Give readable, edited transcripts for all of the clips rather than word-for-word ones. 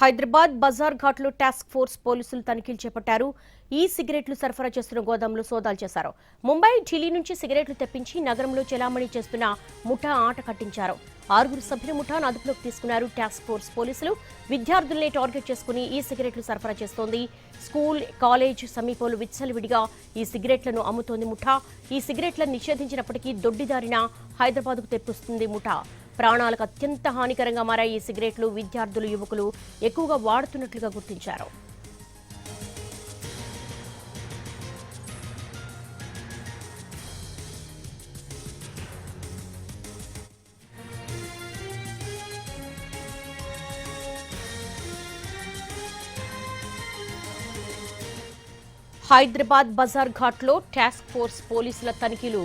హైదరాబాద్ బజార్ ఘాట్లో task force పోలీసులు తనిఖీలు చేపట్టారు. ఈ సిగరెట్లు సరఫరా చేస్తున్న గోదాంలో సోదాలు చేశారు. ముంబై, ఢిల్లీ నుంచి సిగరెట్లు తెప్పించి నగరంలో చెలామణి చేస్తున్న ముఠా ఆట కట్టించారు. 6 సభ్యుల ముఠాను అదుపులోకి తీసుకున్నారు టాస్క్ ఫోర్స్ పోలీసులు. విద్యార్థుల్ని టార్గెట్ చేసుకుని ఈ సిగరెట్లు సరఫరా చేస్తోంది. స్కూల్, కాలేజ్ సమీపంలో విచ్చలవిడిగా ఈ సిగరెట్లను అమ్ముతోంది ముఠా. ఈ సిగరెట్లను నిషేధించినప్పటికీ దొడ్డిదారిన హైదరాబాద్కు తెప్పిస్తుంది ముఠా. ప్రాణాలకు అత్యంత హానికరంగా మారాయి ఈ సిగరెట్లు. విద్యార్థులు, యువకులు ఎక్కువగా వాడుతున్నట్లుగా గుర్తించారు. హైదరాబాద్ బజార్ ఘాట్లో టాస్క్ ఫోర్స్ పోలీసుల తనిఖీలు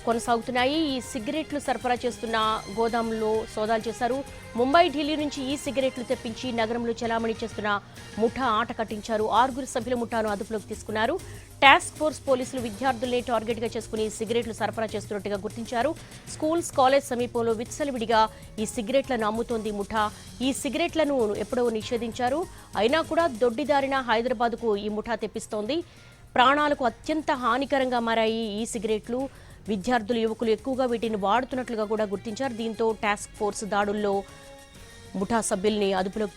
కొనసాగుతున్నాయి. ఈ సిగరెట్లు సరఫరా చేస్తున్న గోదాంలో సోదాలు చేశారు. ముంబై, ఢిల్లీ నుంచి ఈ సిగరెట్లు తెప్పించి నగరంలో చలామణి చేస్తున్న ముఠా ఆట కట్టించారు. 6 సభ్యుల ముఠాను అదుపులోకి తీసుకున్నారు. టాస్క్ ఫోర్స్ పోలీసులు విద్యార్థుల్ని టార్గెట్గా చేసుకుని సిగరెట్లు సరఫరా చేస్తున్నట్టుగా గుర్తించారు. స్కూల్స్, కాలేజ్ సమీపంలో విచ్చలవిడిగా ఈ సిగరెట్లను అమ్ముతోంది ముఠా. ఈ సిగరెట్లను ఎప్పుడో నిషేధించారు. అయినా కూడా దొడ్డిదారిన హైదరాబాద్కు ఈ ముఠా తెప్పిస్తోంది. ప్రాణాలకు అత్యంత హానికరంగా మారాయి ఈ సిగరెట్లు. విద్యార్థులు, యువకులు ఎక్కువగా వీటిని వాడుతున్నట్లుగా కూడా గుర్తించారు. దీంతో టాస్క్ ఫోర్స్ దాడుల్లో ముఠా సభ్యుల్ని అదుపులోకి